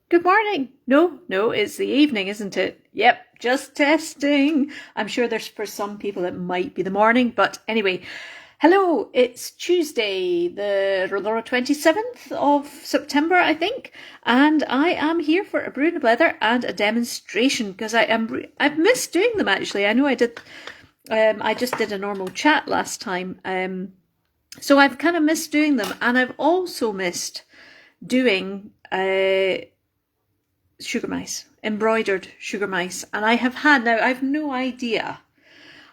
Good morning. No, it's the evening, isn't it? Yep, just testing. I'm sure there's for some people it might be the morning, but anyway. Hello, it's Tuesday, the 27th of September, I think, and I am here for a brew and a blether and a demonstration because I've missed doing them actually. I know I did. I just did a normal chat last time, so I've kind of missed doing them, and I've also missed doing sugar mice, embroidered sugar mice. And I've no idea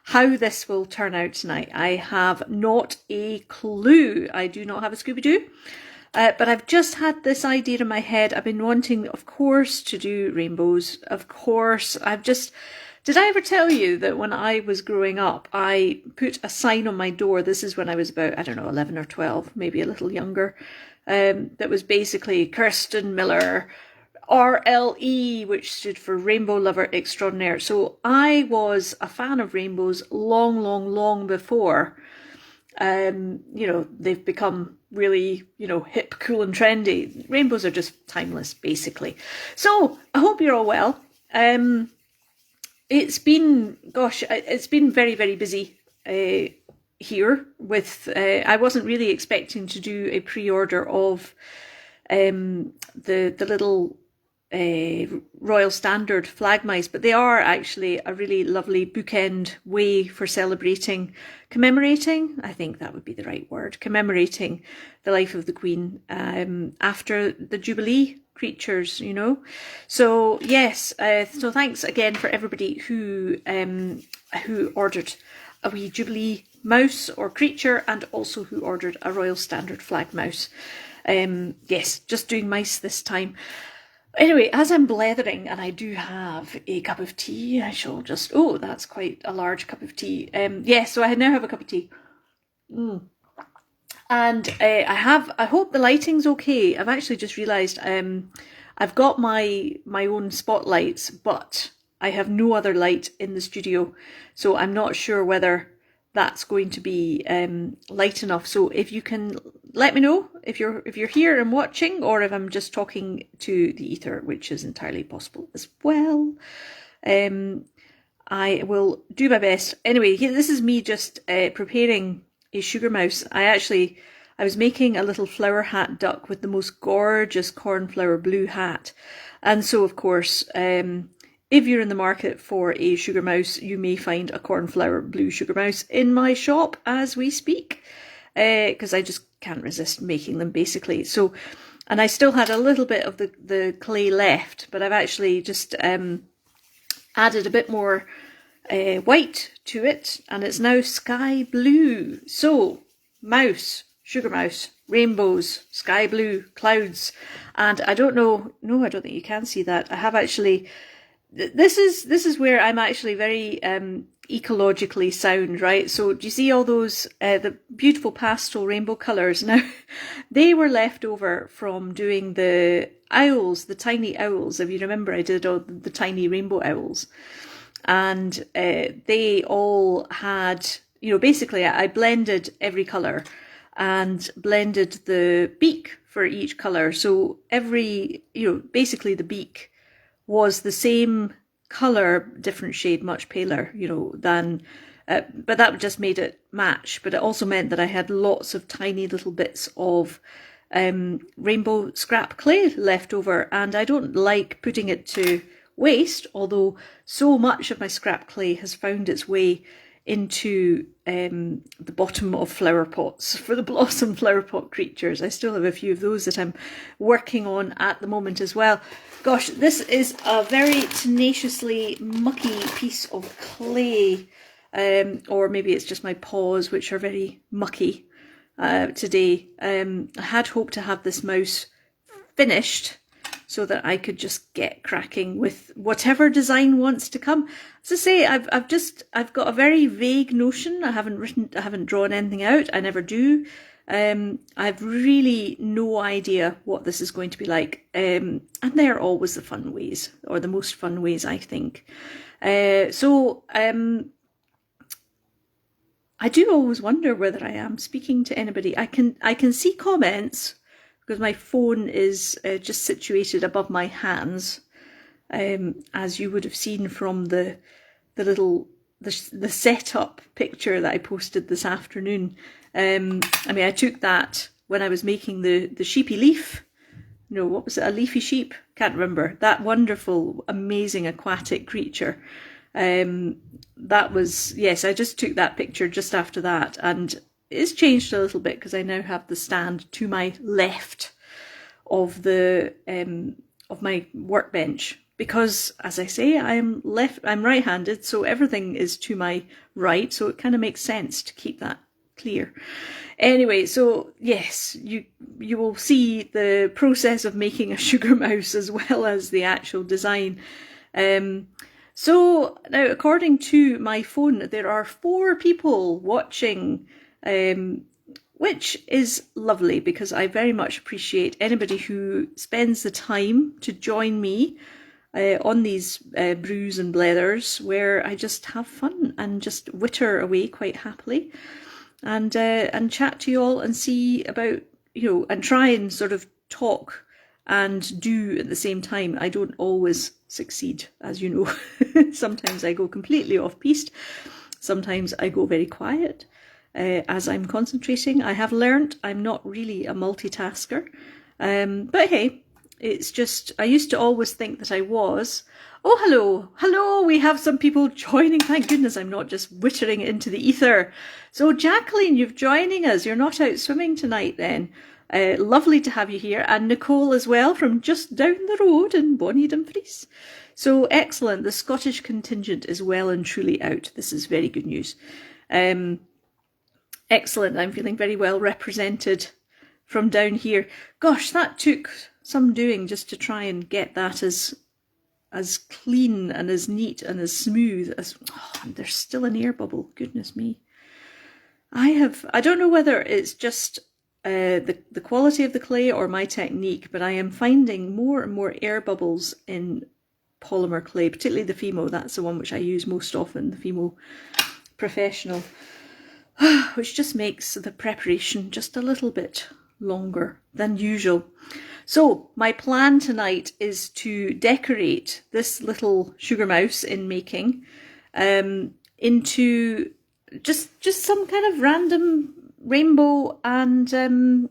how this will turn out tonight. I have not a clue. I do not have a Scooby-Doo. But I've just had this idea in my head. I've been wanting, of course, to do rainbows. Of course, did I ever tell you that when I was growing up, I put a sign on my door? This is when I was about, I don't know, 11 or 12, maybe a little younger. That was basically Kirsten Miller, RLE, which stood for Rainbow Lover Extraordinaire. So I was a fan of rainbows long before, they've become really, hip, cool and trendy. Rainbows are just timeless, basically. So I hope you're all well. It's been very, very busy here with, I wasn't really expecting to do a pre-order of the little Royal Standard flag mice, but they are actually a really lovely bookend way for commemorating, I think that would be the right word, commemorating the life of the Queen after the Jubilee creatures, So yes, so thanks again for everybody who ordered a wee Jubilee mouse or creature, and also who ordered a Royal Standard flag mouse. Yes, just doing mice this time. Anyway, as I'm blethering, and I do have a cup of tea, I shall just... Oh, that's quite a large cup of tea. So I now have a cup of tea. And I hope the lighting's okay. I've actually just realised I've got my own spotlights, but I have no other light in the studio. So I'm not sure whether that's going to be light enough. So if you can let me know if you're here and watching, or if I'm just talking to the ether, which is entirely possible as well. I will do my best. Anyway, this is me just preparing a sugar mouse. I was making a little flower hat duck with the most gorgeous cornflower blue hat. And so, of course, if you're in the market for a sugar mouse, you may find a cornflower blue sugar mouse in my shop as we speak, because I just can't resist making them, basically. So, and I still had a little bit of the clay left, but I've actually just added a bit more white to it, and it's now sky blue. So, mouse, sugar mouse, rainbows, sky blue, clouds, and I don't know, no, I don't think you can see that. I have actually... This is where I'm actually very ecologically sound, right? So do you see all those the beautiful pastel rainbow colours? Now, they were left over from doing the owls, the tiny owls. If you remember, I did all the tiny rainbow owls, and they all had, basically I blended every colour and blended the beak for each colour. So every, basically the beak was the same colour, different shade, much paler, than, but that just made it match. But it also meant that I had lots of tiny little bits of rainbow scrap clay left over, and I don't like putting it to waste, although so much of my scrap clay has found its way into the bottom of flower pots for the blossom flower pot creatures. I still have a few of those that I'm working on at the moment as well. Gosh, this is a very tenaciously mucky piece of clay, or maybe it's just my paws, which are very mucky today. I had hoped to have this mouse finished so that I could just get cracking with whatever design wants to come. As I say, I've got a very vague notion. I haven't drawn anything out. I never do. I've really no idea what this is going to be like. And they're always the fun ways, or the most fun ways, I think. I do always wonder whether I am speaking to anybody. I can see comments because my phone is just situated above my hands, as you would have seen from the little the setup picture that I posted this afternoon. I mean, I took that when I was making the sheepy leaf. No, what was it? A leafy sheep? Can't remember. That wonderful, amazing aquatic creature. That was, yes, I just took that picture just after that, and it's changed a little bit because I now have the stand to my left of the of my workbench, because, as I say, I'm right-handed, so everything is to my right, so it kind of makes sense to keep that clear. Anyway, so yes, you will see the process of making a sugar mouse as well as the actual design. So now, according to my phone, there are 4 people watching, which is lovely, because I very much appreciate anybody who spends the time to join me on these brews and blethers, where I just have fun and just witter away quite happily, and chat to you all and see about, and try and sort of talk and do at the same time. I don't always succeed, as you know. Sometimes I go completely off piste. Sometimes I go very quiet as I'm concentrating. I have learnt I'm not really a multitasker, but hey, it's just, I used to always think that I was. Oh, hello, we have some people joining. Thank goodness I'm not just wittering into the ether. So Jacqueline, you're joining us. You're not out swimming tonight then. Lovely to have you here. And Nicole as well, from just down the road in Bonnie Dumfries. So excellent. The Scottish contingent is well and truly out. This is very good news. Excellent. I'm feeling very well represented from down here. Gosh, that took some doing just to try and get that as clean and as neat and as smooth as. Oh, and there's still an air bubble. Goodness me. I don't know whether it's just the quality of the clay or my technique, but I am finding more and more air bubbles in polymer clay, particularly the Fimo. That's the one which I use most often, the Fimo Professional, which just makes the preparation just a little bit longer than usual. So my plan tonight is to decorate this little sugar mouse in making into just some kind of random rainbow and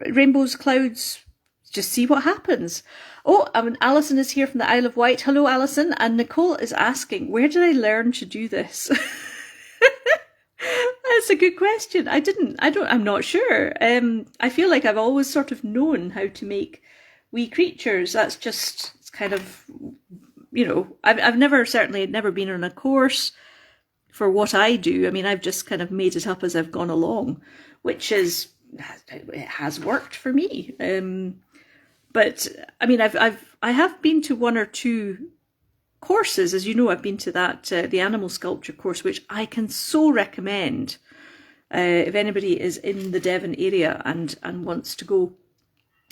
rainbows, clouds, just see what happens. Oh, Alison is here from the Isle of Wight. Hello, Alison. And Nicole is asking, where did I learn to do this? That's a good question. I'm not sure. I feel like I've always sort of known how to make wee creatures. That's just, it's kind of, I've certainly never been on a course for what I do. I mean, I've just kind of made it up as I've gone along, which it has worked for me. But I mean, I have been to 1 or 2 courses. As you know, I've been to that the animal sculpture course, which I can so recommend if anybody is in the Devon area and wants to go.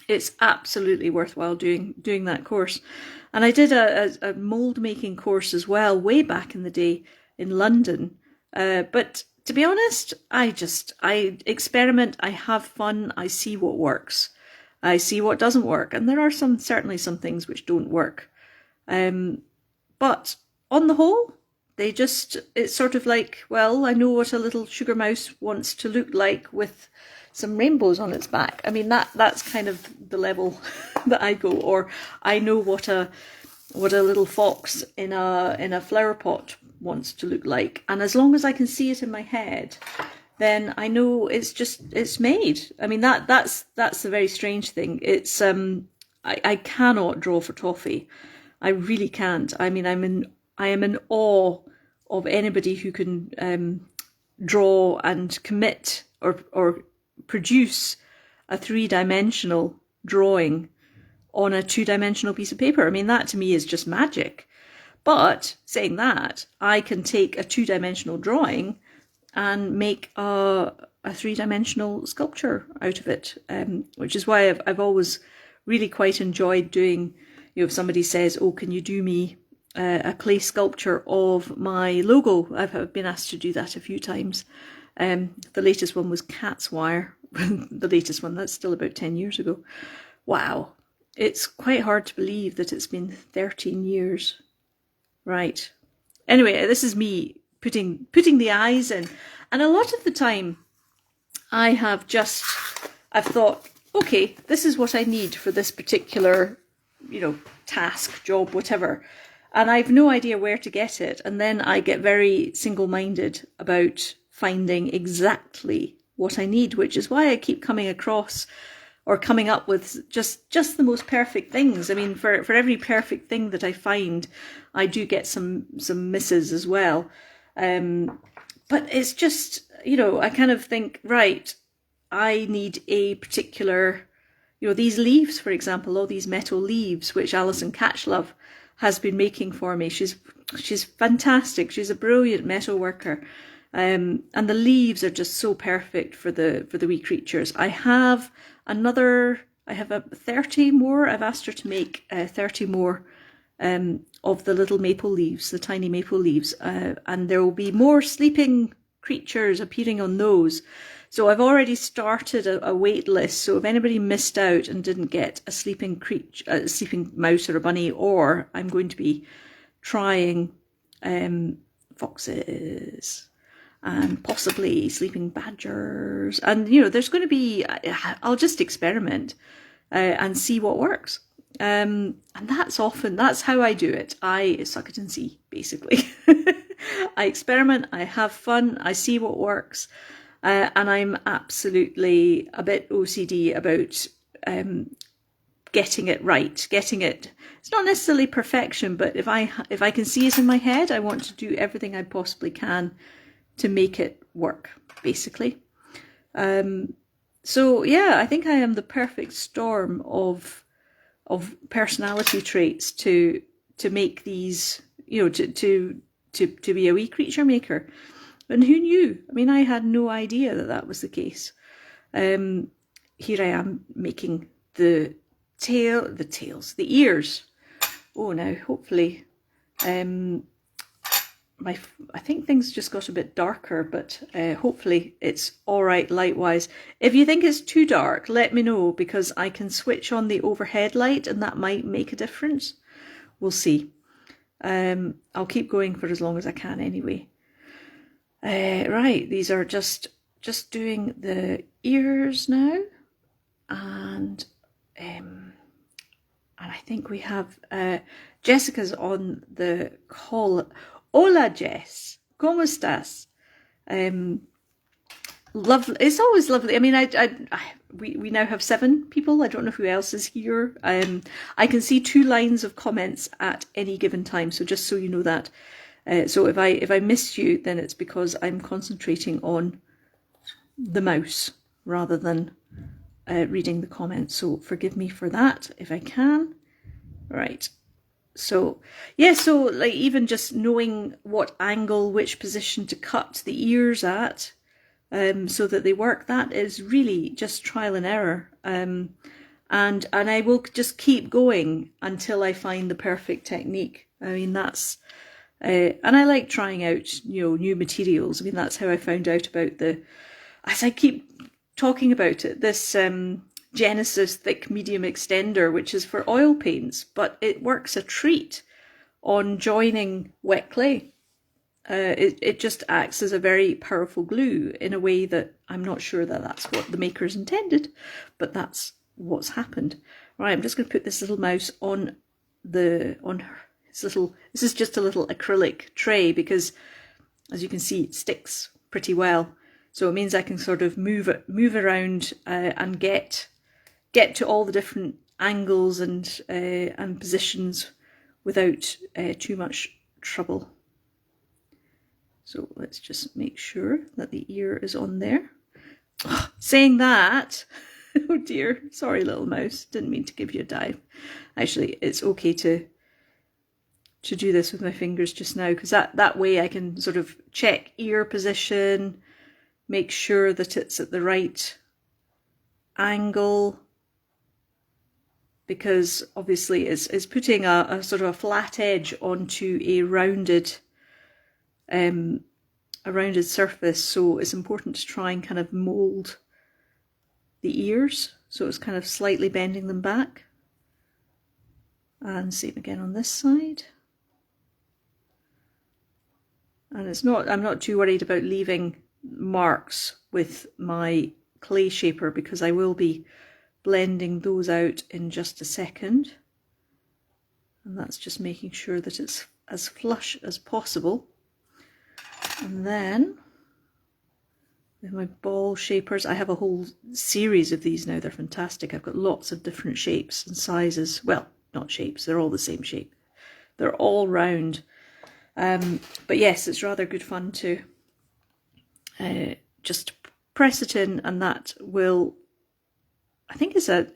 It's absolutely worthwhile doing that course. And I did a mould making course as well way back in the day in London. But to be honest, I experiment, I have fun, I see what works, I see what doesn't work, and there are certainly some things which don't work. But on the whole, it's sort of like, well, I know what a little sugar mouse wants to look like with some rainbows on its back. I mean, that's kind of the level that I go. Or I know what a little fox in a flower pot wants to look like. And as long as I can see it in my head, then I know it's made. I mean, that's the very strange thing. It's I cannot draw for toffee. I really can't. I mean, I am in awe of anybody who can draw and commit or produce a 3-dimensional drawing on a 2-dimensional piece of paper. I mean, that to me is just magic. But saying that, I can take a 2-dimensional drawing and make a 3-dimensional sculpture out of it, which is why I've always really quite enjoyed doing. If somebody says, "Oh, can you do me a clay sculpture of my logo?" I've been asked to do that a few times. The latest one was cat's wire, the latest one, that's still about 10 years ago. Wow. It's quite hard to believe that it's been 13 years. Right. Anyway, this is me putting the eyes in. And a lot of the time I've thought, okay, this is what I need for this particular, task, job, whatever. And I've no idea where to get it. And then I get very single-minded about finding exactly what I need, which is why I keep coming across or coming up with just the most perfect things. I mean, for every perfect thing that I find, I do get some misses as well. But it's just, I kind of think, right, I need a particular, these leaves, for example, all these metal leaves, which Alison Catchlove has been making for me. She's fantastic. She's a brilliant metal worker. And the leaves are just so perfect for the wee creatures. I have a 30 more. I've asked her to make 30 more of the little maple leaves, the tiny maple leaves, and there will be more sleeping creatures appearing on those. So I've already started a wait list. So if anybody missed out and didn't get a sleeping mouse or a bunny, or I'm going to be trying foxes and possibly sleeping badgers, and there's going to be, I'll just experiment and see what works. And that's how I do it. I suck it and see, basically. I experiment, I have fun, I see what works, and I'm absolutely a bit OCD about getting it right. It's not necessarily perfection, but if I can see it in my head, I want to do everything I possibly can to make it work, basically. So yeah, I think I am the perfect storm of personality traits to make these, to be a wee creature maker. And who knew? I mean, I had no idea that was the case. Here I am making the ears. Oh, now hopefully, I think things just got a bit darker, but hopefully it's all right light-wise. If you think it's too dark, let me know, because I can switch on the overhead light and that might make a difference. We'll see. I'll keep going for as long as I can anyway. Right, these are just doing the ears now, and I think we have Jessica's on the call. Hola, Jess. ¿Cómo estás? Lovely. It's always lovely. I mean, we now have 7 people. I don't know who else is here. I can see 2 lines of comments at any given time, so just so you know that. So if I miss you, then it's because I'm concentrating on the mouse rather than reading the comments. So forgive me for that if I can. Right. So yeah, so like even just knowing what angle, which position to cut the ears at, so that they work, that is really just trial and error. And I will just keep going until I find the perfect technique. I mean, that's and I like trying out, new materials. I mean, that's how I found out about as I keep talking about it, this Genesis thick medium extender, which is for oil paints, but it works a treat on joining wet clay. It just acts as a very powerful glue in a way that I'm not sure that that's what the makers intended, but that's what's happened. Right, I'm just going to put this little mouse on this is just a little acrylic tray, because as you can see, it sticks pretty well. So it means I can sort of move around and get to all the different angles and positions without too much trouble. So let's just make sure that the ear is on there. Oh, saying that, oh dear, sorry little mouse, didn't mean to give you a dive. Actually, it's okay to do this with my fingers just now, because that way I can sort of check ear position, make sure that it's at the right angle, because obviously it's putting a sort of a flat edge onto a rounded surface, so it's important to try and kind of mould the ears, so it's kind of slightly bending them back. And same again on this side. And I'm not too worried about leaving marks with my clay shaper because I will be blending those out in just a second. And that's just making sure that it's as flush as possible. And then with my ball shapers, I have a whole series of these now. They're fantastic. I've got lots of different shapes and sizes. Well, not shapes, they're all the same shape. They're all round. But yes, it's rather good fun to just press it in, and that will, I think it's an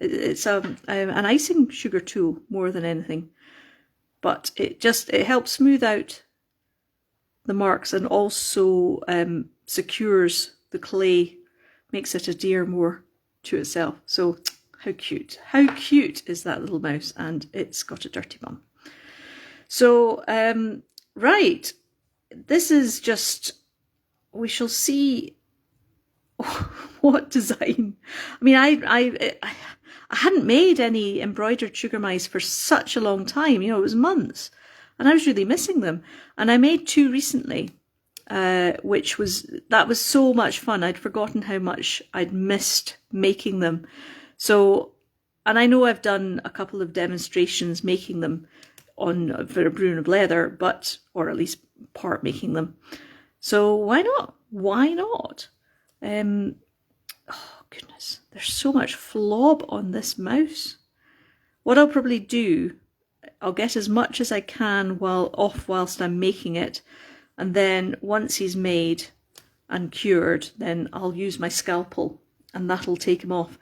icing sugar tool more than anything. But it helps smooth out the marks and also secures the clay, makes it adhere more to itself. So how cute. How cute is that little mouse? And it's got a dirty bum. So, right, this is just, we shall see what design. I mean, I hadn't made any embroidered sugar mice for such a long time, you know, it was months, and I was really missing them. And I made two recently, that was so much fun. I'd forgotten how much I'd missed making them. So, and I know I've done a couple of demonstrations making them for a Brew and Blether, or at least part making them. So why not? Why not? Oh goodness, there's so much flob on this mouse. What I'll probably do, I'll get as much as I can whilst I'm making it, and then once he's made and cured, then I'll use my scalpel and that'll take him off.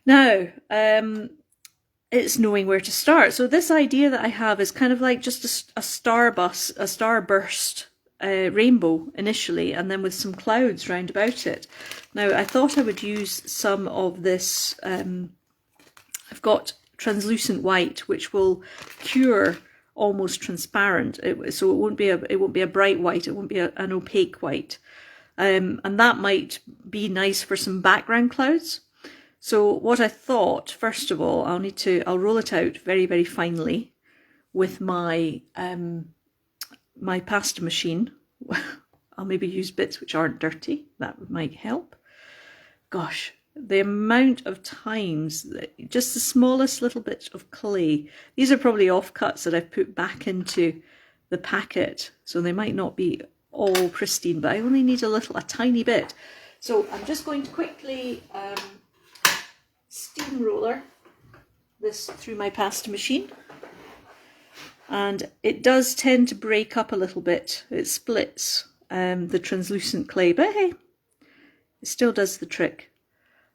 Now, it's knowing where to start. So this idea that I have is kind of like just a starburst rainbow initially, and then with some clouds round about it. Now I thought I would use some of this, I've got translucent white, which will cure almost transparent, so it won't be a bright white, it won't be an opaque white, and that might be nice for some background clouds. So what I thought, first of all, I'll roll it out very, very finely with my my pasta machine. I'll maybe use bits which aren't dirty, that might help. Gosh, the amount of times, just the smallest little bit of clay. These are probably offcuts that I've put back into the packet, so they might not be all pristine, but I only need a tiny bit. So I'm just going to quickly steamroller this through my pasta machine, and it does tend to break up a little bit. It splits the translucent clay, but hey, it still does the trick.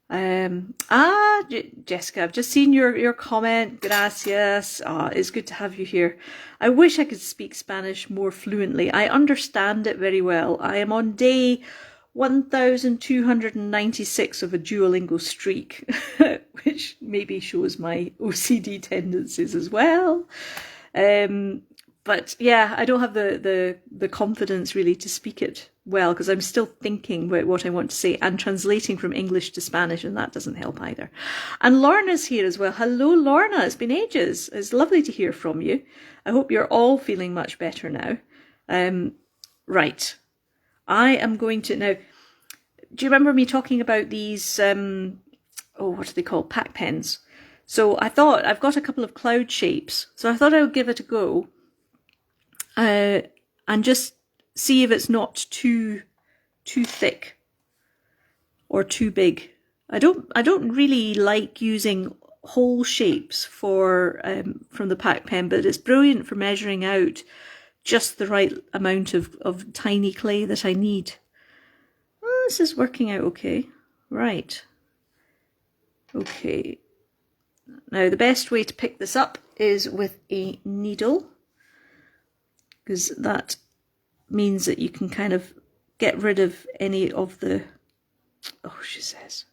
Jessica, I've just seen your comment. Gracias. It's good to have you here. I wish I could speak Spanish more fluently. I understand it very well. I am on day 1296 of a Duolingo streak, which maybe shows my OCD tendencies as well. But yeah, I don't have the confidence really to speak it well, because I'm still thinking about what I want to say and translating from English to Spanish, and that doesn't help either. And Lorna's here as well. Hello, Lorna. It's been ages. It's lovely to hear from you. I hope you're all feeling much better now. Right. I am going to now. Do you remember me talking about these? What are they called? Pack pens. So I thought I've got a couple of cloud shapes. So I thought I would give it a go, and just see if it's not too thick or too big. I don't really like using whole shapes from the pack pen, but it's brilliant for measuring out just the right amount of tiny clay that I need. Oh, this is working out okay. Right. Okay. Now the best way to pick this up is with a needle, because that means that you can kind of get rid of any of the, oh, she says.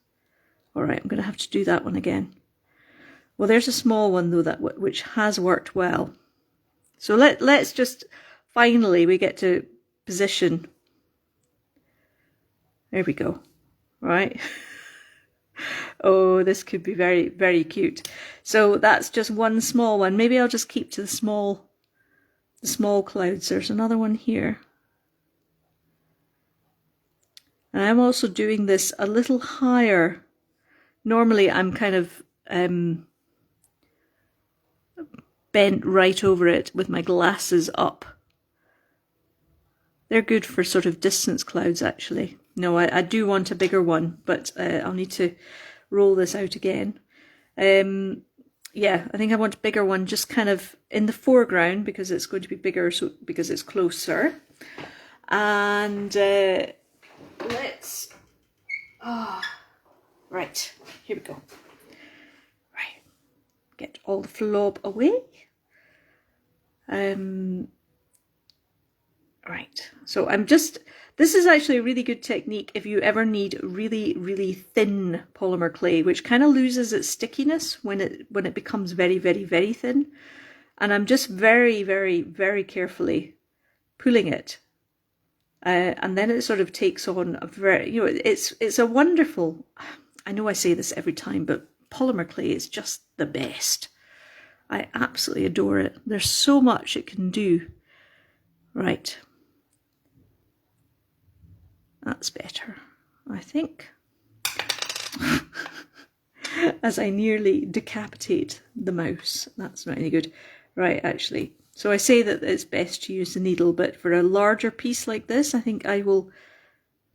All right, I'm going to have to do that one again. Well, there's a small one though which has worked well. So let's just, finally we get to position. There we go. Right. Oh, this could be very, very cute. So that's just one small one. Maybe I'll just keep to the small clouds. There's another one here. And I'm also doing this a little higher. Normally I'm kind of bent right over it with my glasses up. They're good for sort of distance clouds, actually. No, I do want a bigger one, but I'll need to roll this out again. Yeah, I think I want a bigger one, just kind of in the foreground, because it's going to be bigger, so because it's closer. And let's... right, here we go. Right, get all the flob away. Right, so this is actually a really good technique if you ever need really, really thin polymer clay, which kind of loses its stickiness when it becomes very, very, very thin. And I'm just very, very, very carefully pulling it. And then it sort of takes on a very, it's a wonderful, I know I say this every time, but polymer clay is just the best. I absolutely adore it. There's so much it can do. Right. That's better, I think. As I nearly decapitate the mouse. That's not any good. Right, actually. So I say that it's best to use the needle, but for a larger piece like this, I think I will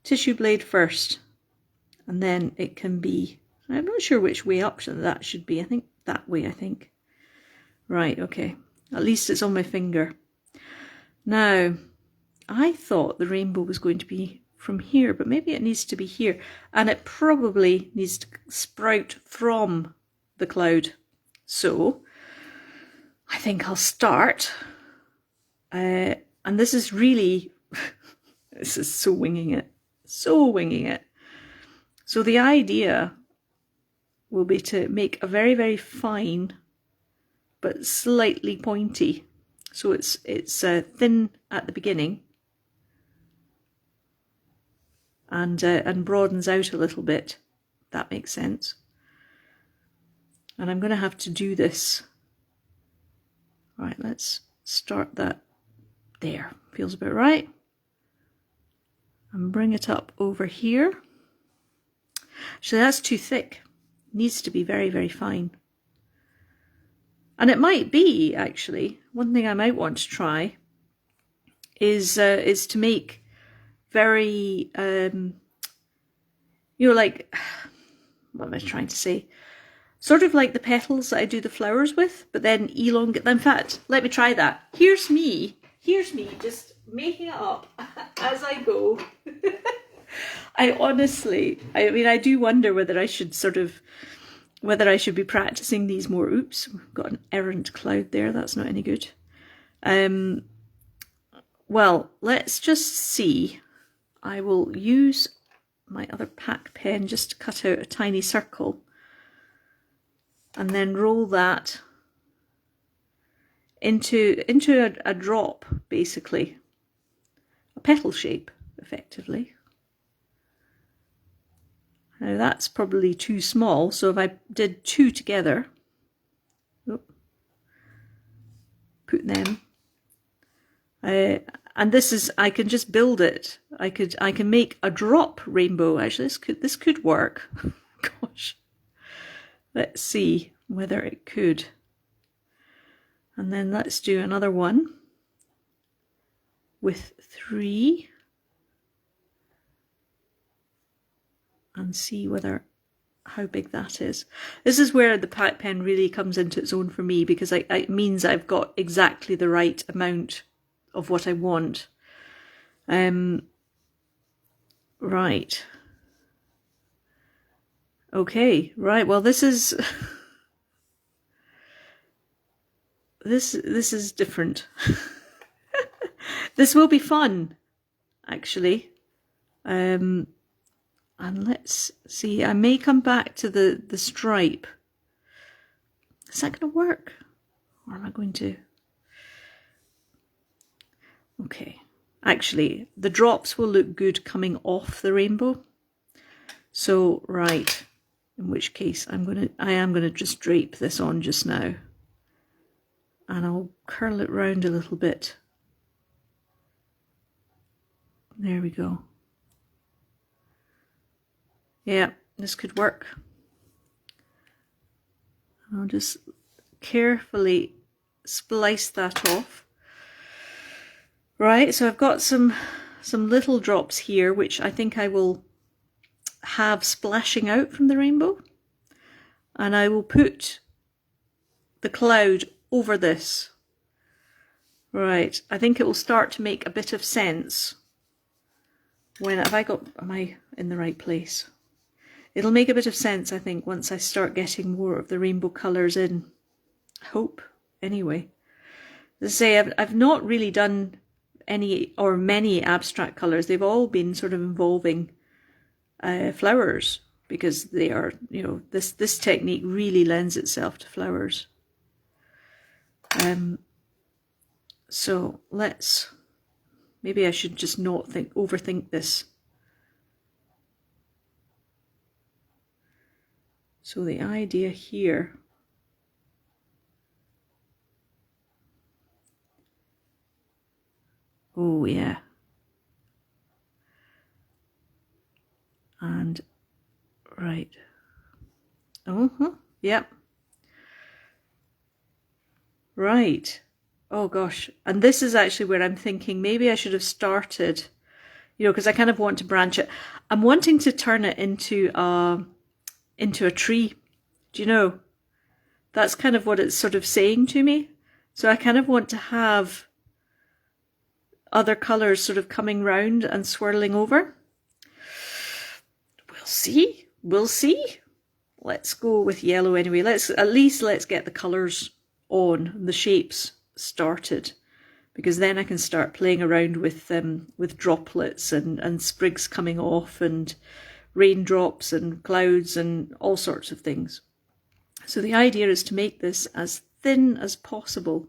tissue blade first. And then it can be, I'm not sure which way up that should be. I think that way, I think. Right, okay. At least it's on my finger. Now, I thought the rainbow was going to be from here, but maybe it needs to be here, and it probably needs to sprout from the cloud. So I think I'll start, and this is really this is so winging it. So the idea will be to make a very, very fine but slightly pointy, so it's thin at the beginning and broadens out a little bit. That makes sense. And I'm going to have to do this. Right, let's start that there. Feels about right. And bring it up over here. So that's too thick. Needs to be very, very fine. And it might be, actually, one thing I might want to try is to make very, like, what am I trying to say? Sort of like the petals that I do the flowers with, but then elongate. In fact, let me try that. Here's me just making it up as I go. I mean, I do wonder whether I should be practicing these more. Oops, we've got an errant cloud there. That's not any good. Well, let's just see. I will use my other pack pen just to cut out a tiny circle and then roll that into a drop, basically. A petal shape, effectively. Now that's probably too small, so if I did two together, put them, and this is, I can just build it. I can make a drop rainbow. Actually, this could work. Gosh, let's see whether it could. And then let's do another one with 3 and see how big that is. This is where the pack pen really comes into its own for me, because it means I've got exactly the right amount of what I want. Right. Okay, right, well this is this is different. This will be fun, actually. And let's see, I may come back to the stripe. Is that going to work? Or am I going to... Okay, actually, the drops will look good coming off the rainbow. So, right, in which case I am gonna just drape this on just now, and I'll curl it round a little bit. There we go. Yeah, this could work. I'll just carefully splice that off. Right, so I've got some little drops here, which I think I will have splashing out from the rainbow. And I will put the cloud over this. Right, I think it will start to make a bit of sense. Am I in the right place? It'll make a bit of sense, I think, once I start getting more of the rainbow colours in. Hope, anyway. As I say, I've not really done any or many abstract colours. They've all been sort of involving flowers, because they are, you know, this technique really lends itself to flowers. So maybe I should just not overthink this. So the idea here, oh yeah, and right, yep, right, oh gosh, and this is actually where I'm thinking maybe I should have started, you know, because I kind of want to branch it. I'm wanting to turn it into a tree. Do you know? That's kind of what it's sort of saying to me. So I kind of want to have other colours sort of coming round and swirling over. We'll see. We'll see. Let's go with yellow anyway. Let's get the colours on, the shapes started, because then I can start playing around with droplets and sprigs coming off and raindrops and clouds and all sorts of things. So the idea is to make this as thin as possible.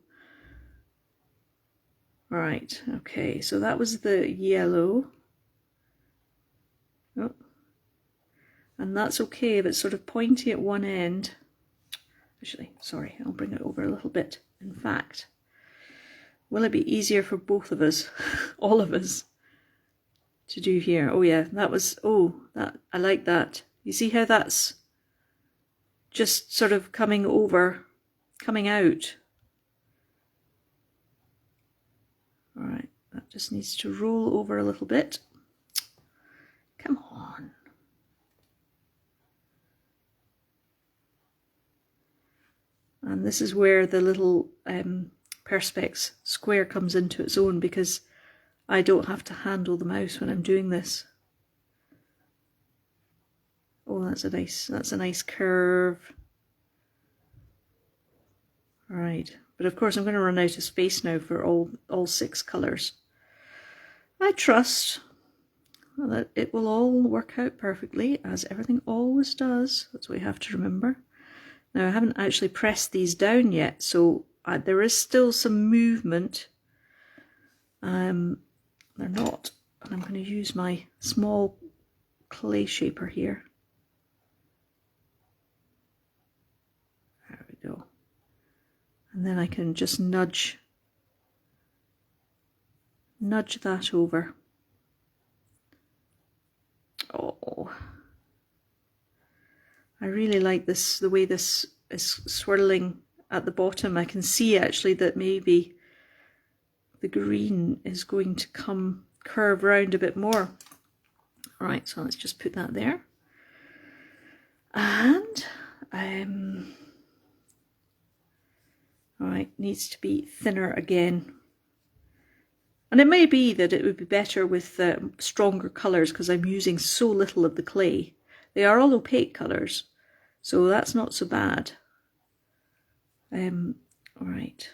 Right, okay, so that was the yellow. Oh. And that's okay if it's sort of pointy at one end. Actually, sorry, I'll bring it over a little bit. In fact, will it be easier for both of us, all of us, to do here? Oh yeah, I like that. You see how that's just sort of coming out. All right, that just needs to roll over a little bit. Come on. And this is where the little perspex square comes into its own, because I don't have to handle the mouse when I'm doing this. Oh, that's a nice curve. All right, but of course I'm going to run out of space now for all 6 colours. I trust that it will all work out perfectly, as everything always does. That's what we have to remember. Now, I haven't actually pressed these down yet, so there is still some movement. They're not, and I'm going to use my small clay shaper here. There we go. And then I can just nudge that over. Oh, I really like this, the way this is swirling at the bottom. I can see actually that maybe the green is going to curve round a bit more. All right, so let's just put that there. And all right, needs to be thinner again. And it may be that it would be better with stronger colours, because I'm using so little of the clay. They are all opaque colours, so that's not so bad. All right.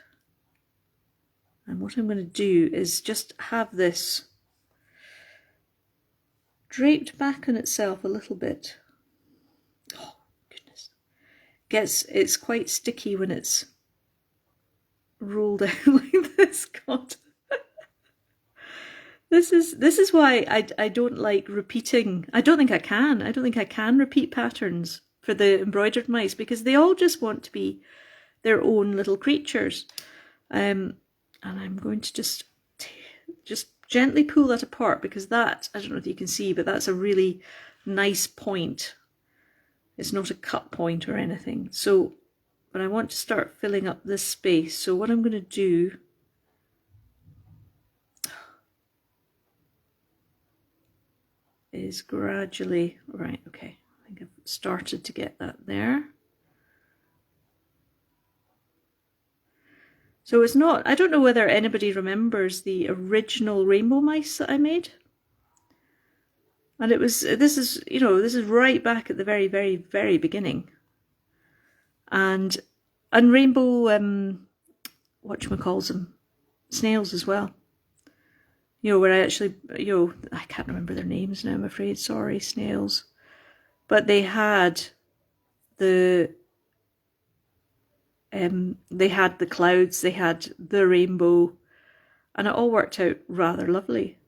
And what I'm going to do is just have this draped back on itself a little bit. Oh, goodness. It's quite sticky when it's rolled out like this. God. This is why I don't like repeating. I don't think I can repeat patterns for the embroidered mice, because they all just want to be their own little creatures. And I'm going to just gently pull that apart, because that, I don't know if you can see, but that's a really nice point. It's not a cut point or anything. So, but I want to start filling up this space. So what I'm going to do is gradually, right, okay, I think I've started to get that there. So it's not, I don't know whether anybody remembers the original rainbow mice that I made. And it was, this is, you know, this is right back at the very, very, very beginning. And rainbow, whatchamacalls them, snails as well. You know, where I actually, you know, I can't remember their names now, I'm afraid, sorry, snails. But they had the clouds, they had the rainbow, and it all worked out rather lovely.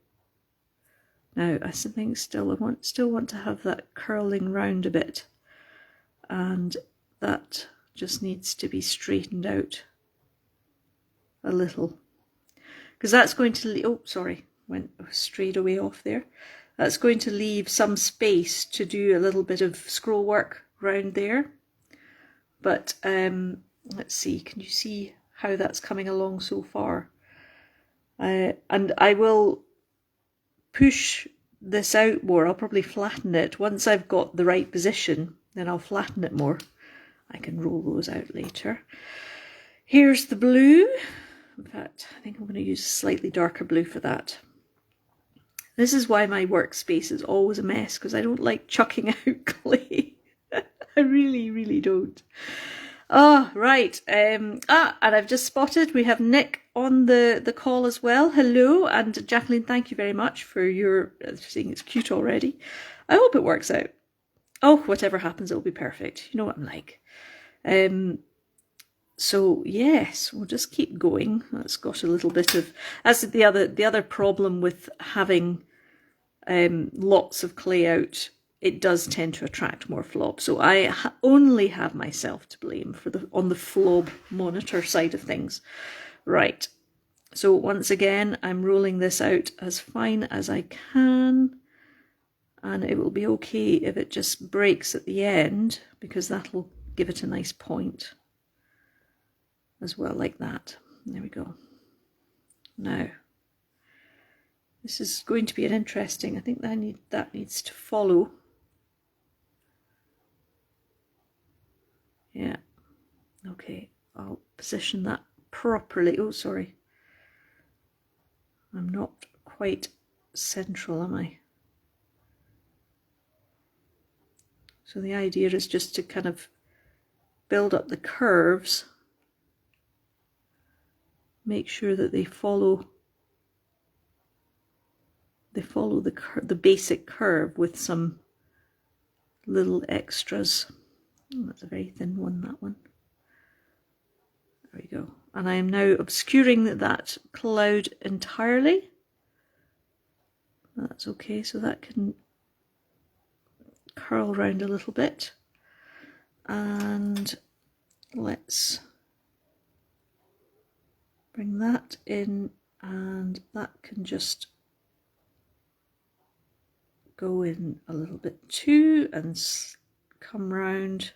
Now, I think still want to have that curling round a bit, and that just needs to be straightened out a little, because that's going to, oh sorry, went straight away off there. That's going to leave some space to do a little bit of scroll work round there. But let's see, can you see how that's coming along so far? And I will push this out more. I'll probably flatten it. Once I've got the right position, then I'll flatten it more. I can roll those out later. Here's the blue. In fact, I think I'm going to use a slightly darker blue for that. This is why my workspace is always a mess, because I don't like chucking out clay. I really, really don't. Oh, right. And I've just spotted we have Nick on the call as well. Hello. And Jacqueline, thank you very much for your saying it's cute already. I hope it works out. Oh, whatever happens, it'll be perfect. You know what I'm like. So yes, we'll just keep going. That's got a little bit of, as the other problem with having lots of clay out, it does tend to attract more flop. So I only have myself to blame for on the flob monitor side of things. Right. So once again, I'm rolling this out as fine as I can, and it will be okay if it just breaks at the end, because that'll give it a nice point as well, like that. There we go. Now, this is going to be an interesting, I think that needs to follow. Yeah, okay, I'll position that properly. Oh, sorry. I'm not quite central, am I? So the idea is just to kind of build up the curves, make sure that they follow the basic curve with some little extras. Oh, that's a very thin one, that one. There we go. And I am now obscuring that cloud entirely. That's okay, so that can curl round a little bit. And let's bring that in, and that can just go in a little bit too and come round.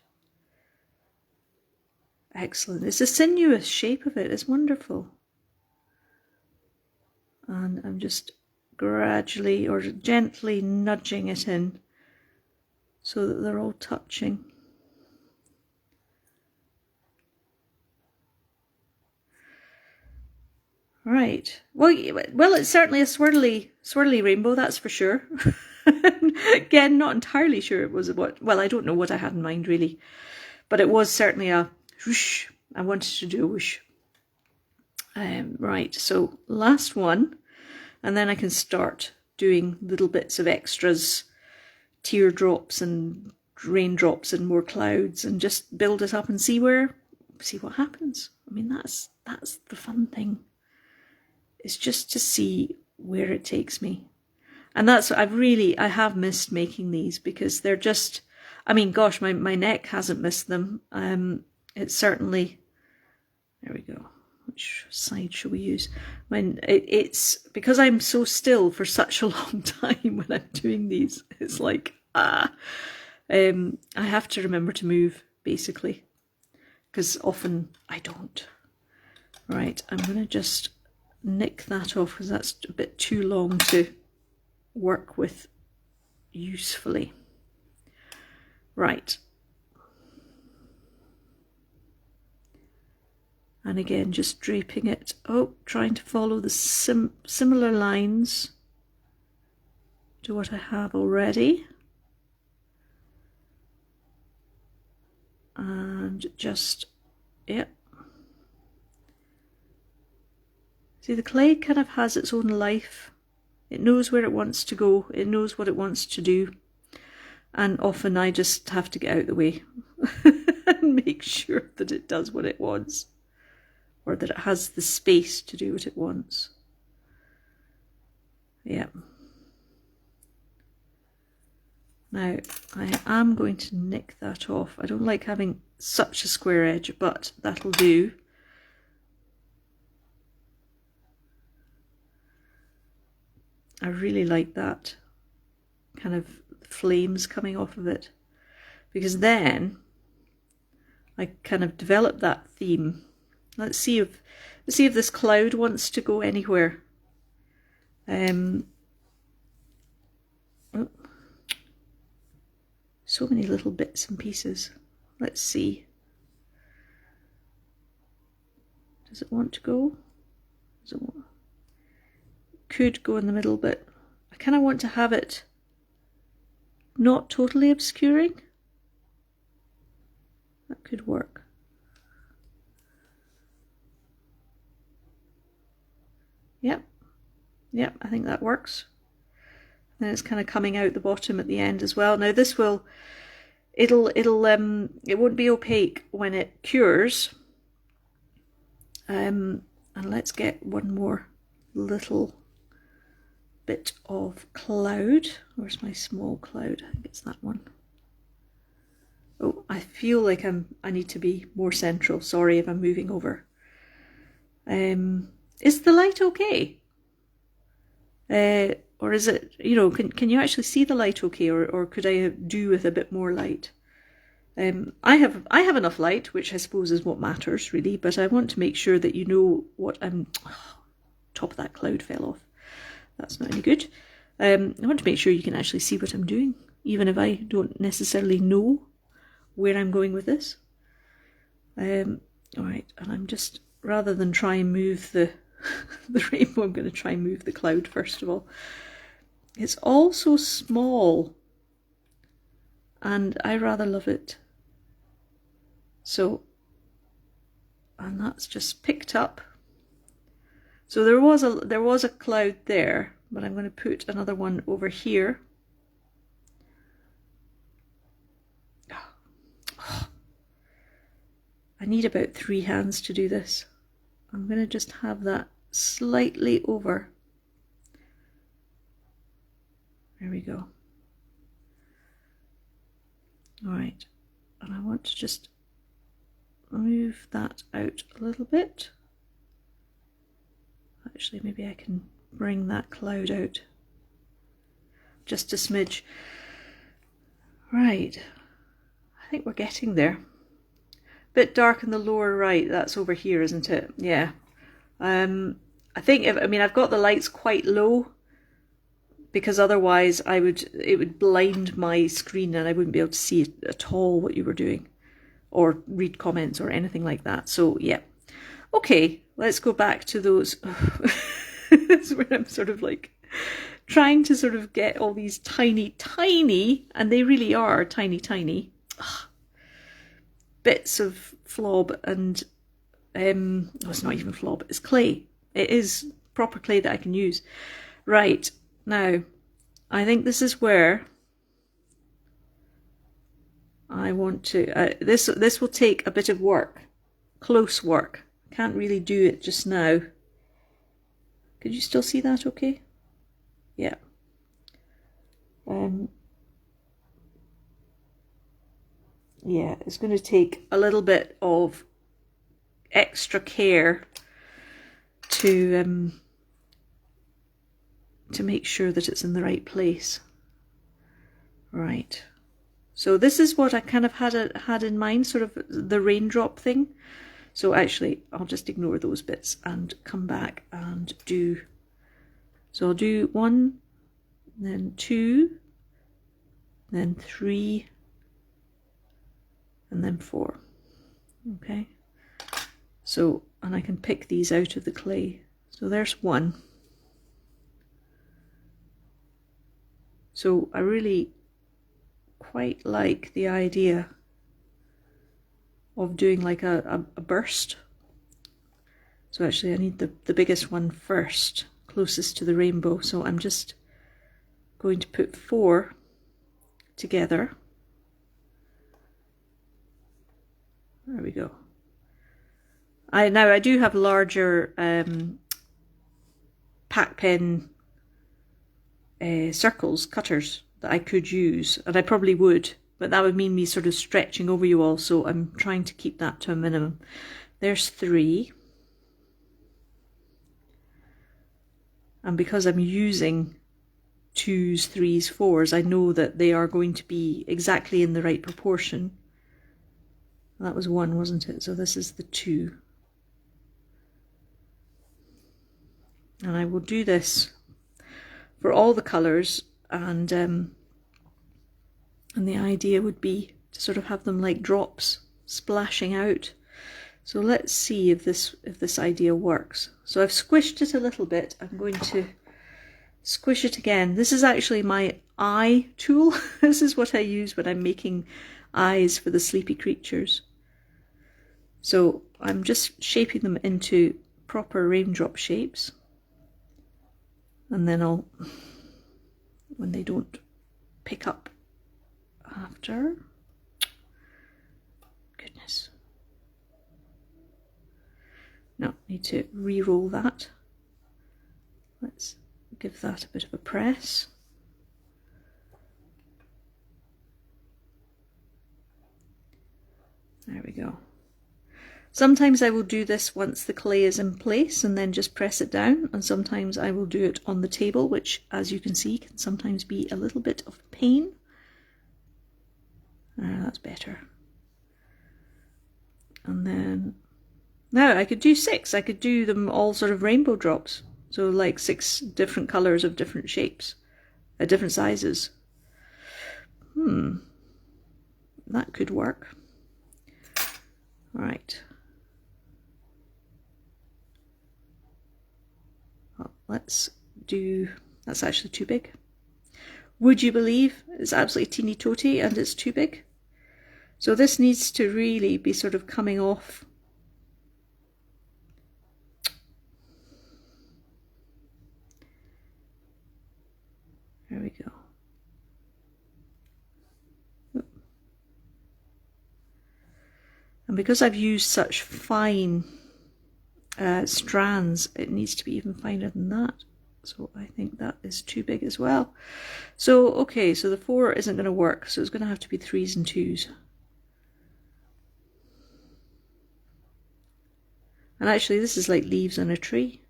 Excellent. It's a sinuous shape of it. It's wonderful. And I'm just gradually or gently nudging it in so that they're all touching. Right. Well, it's certainly a swirly rainbow, that's for sure. Again, not entirely sure it was what. Well, I don't know what I had in mind really, but it was certainly a whoosh. I wanted to do a whoosh. Right. So last one, and then I can start doing little bits of extras, teardrops and raindrops and more clouds, and just build it up and see what happens. I mean, that's the fun thing. It's just to see where it takes me. And that's, I have missed making these, because they're just, I mean, gosh, my neck hasn't missed them. It's certainly, there we go. Which side should we use? It's because I'm so still for such a long time when I'm doing these. It's like, I have to remember to move, basically, because often I don't. Right, I'm going to just nick that off because that's a bit too long to work with usefully. Right. And again, just draping it. Oh, trying to follow the similar lines to what I have already. And just, yep. See, the clay kind of has its own life. It knows where it wants to go. It knows what it wants to do. And often I just have to get out of the way and make sure that it does what it wants, or that it has the space to do what it wants. Yeah. Now, I am going to nick that off. I don't like having such a square edge, but that'll do. I really like that kind of flames coming off of it, because then I kind of develop that theme. Let's see if this cloud wants to go anywhere. Oh, so many little bits and pieces. Let's see. Does it want to go? Does it want? Could go in the middle, but I kind of want to have it not totally obscuring. That could work. Yep, yep, I think that works. And it's kind of coming out the bottom at the end as well. Now this will, it won't be opaque when it cures. And let's get one more little bit of cloud. Where's my small cloud? I think it's that one. Oh, I feel like I need to be more central. Sorry if I'm moving over. Is the light okay? Or is it, you know, can you actually see the light okay, or could I do with a bit more light? I have enough light, which I suppose is what matters really, but I want to make sure that you know what I'm. Oh, top of that cloud fell off. That's not any good. I want to make sure you can actually see what I'm doing, even if I don't necessarily know where I'm going with this. All right, and I'm just, rather than try and move the the rainbow, I'm going to try and move the cloud first of all. It's all so small, and I rather love it. So, and that's just picked up. So there was a cloud there, but I'm going to put another one over here. I need about 3 hands to do this. I'm going to just have that slightly over. There we go. All right, and I want to just move that out a little bit. Actually, maybe I can bring that cloud out just a smidge. Right, I think we're getting there. Bit dark in the lower right, that's over here, isn't it? Yeah. I think, I've got the lights quite low, because otherwise it would blind my screen and I wouldn't be able to see at all what you were doing, or read comments or anything like that. So yeah. Okay, let's go back to those. That's where I'm sort of like trying to sort of get all these tiny, and they really are tiny, bits of flob, and oh, it's not even flob, it's clay. It is proper clay that I can use. Right, now I think this is where I want to, this will take a bit of work, close work. Can't really do it just now. Could you still see that okay? Yeah. yeah, it's going to take a little bit of extra care to make sure that it's in the right place. Right. So this is what I kind of had in mind, sort of the raindrop thing. So actually, I'll just ignore those bits and come back and do. So I'll do 1, then 2, then 3, and then 4. Okay. So, and I can pick these out of the clay. So there's 1. So I really quite like the idea of doing like a burst. So actually I need the biggest one first, closest to the rainbow. So I'm just going to put 4 together. There we go. Now I do have larger pack pen circles, cutters, that I could use, and I probably would, but that would mean me sort of stretching over you all, so I'm trying to keep that to a minimum. There's 3. And because I'm using 2s, 3s, 4s, I know that they are going to be exactly in the right proportion. That was 1, wasn't it? So this is the 2. And I will do this for all the colours, and the idea would be to sort of have them like drops splashing out. So let's see if this idea works. So I've squished it a little bit. I'm going to squish it again. This is actually my eye tool. This is what I use when I'm making eyes for the sleepy creatures. So I'm just shaping them into proper raindrop shapes. And then I'll, when they don't pick up after, goodness. No, need to re-roll that. Let's give that a bit of a press. There we go. Sometimes I will do this once the clay is in place and then just press it down, and sometimes I will do it on the table, which, as you can see, can sometimes be a little bit of pain. That's better. And then, now I could do 6. I could do them all sort of rainbow drops. So like 6 different colours of different shapes, at different sizes. That could work. All right. Well, let's do, that's actually too big. Would you believe it's absolutely teeny totty and it's too big? So this needs to really be sort of coming off. There we go. And because I've used such fine strands, it needs to be even finer than that. So I think that is too big as well. So, okay, so the 4 isn't going to work, so it's going to have to be 3s and 2s. And actually this is like leaves on a tree.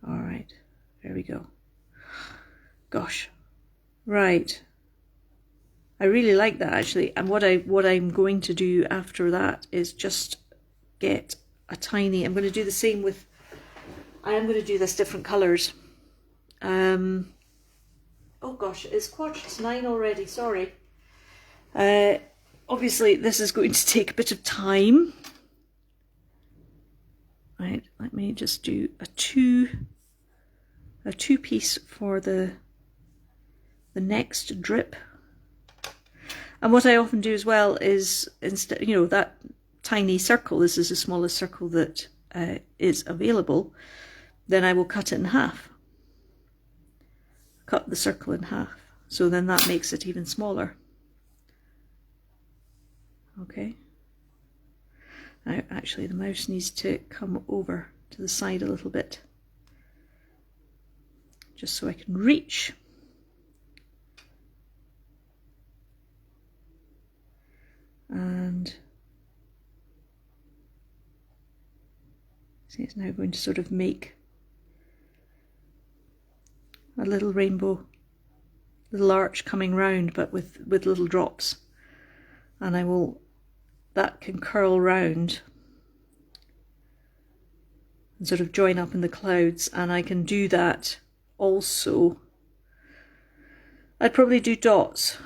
All right, there we go. Gosh, right. I really like that actually. And what I'm going to do after that is just get a tiny, I'm going to do the same with, I am going to do this different colours. Oh gosh, it's 9:15 already, sorry. Obviously this is going to take a bit of time. Right, let me just do a two piece for the next drip. And what I often do as well is, instead, you know, that tiny circle, this is the smallest circle that is available, then I will cut it in half. Cut the circle in half. So then that makes it even smaller. Okay. Now actually the mouse needs to come over to the side a little bit. just so I can reach. And see, it's now going to sort of make a little rainbow, little arch coming round, but with little drops. And that can curl round and sort of join up in the clouds, and I can do that also. I'd probably do dots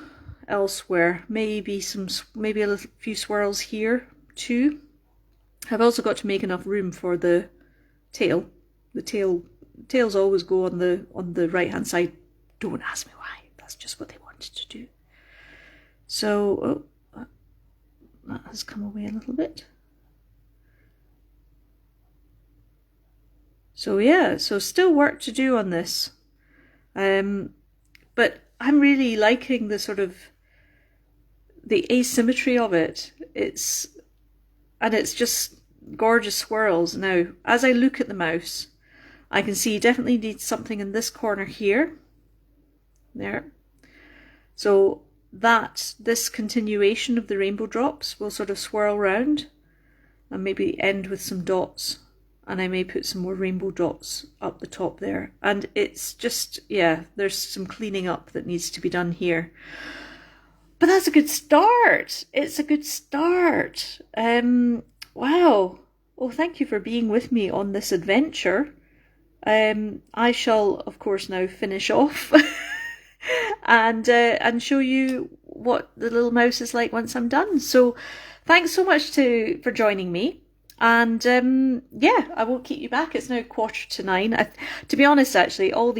elsewhere, maybe a few swirls here too. I've also got to make enough room for the tail. The tails always go on the right hand side. Don't ask me why. That's just what they wanted to do. So that has come away a little bit. So yeah, so still work to do on this. But I'm really liking the sort of the asymmetry of it. It's just gorgeous swirls. Now, as I look at the mouse, I can see definitely needs something in this corner here. There. So this continuation of the rainbow drops will sort of swirl round and maybe end with some dots. And I may put some more rainbow dots up the top there. And it's just, yeah, there's some cleaning up that needs to be done here. But that's a good start. It's a good start. Wow. Oh, thank you for being with me on this adventure. I shall, of course, now finish off and show you what the little mouse is like once I'm done. So thanks so much for joining me. And yeah, I won't keep you back. It's now 9:15. To be honest, actually, all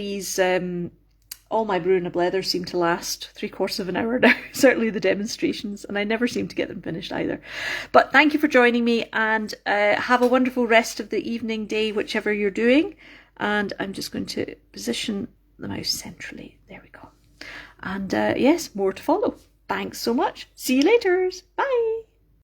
my brew and a blether seem to last 3/4 of an hour now. Certainly the demonstrations, and I never seem to get them finished either. But thank you for joining me, and have a wonderful rest of the evening, day, whichever you're doing. And I'm just going to position the mouse centrally. There we go. And yes, more to follow. Thanks so much. See you later. Bye.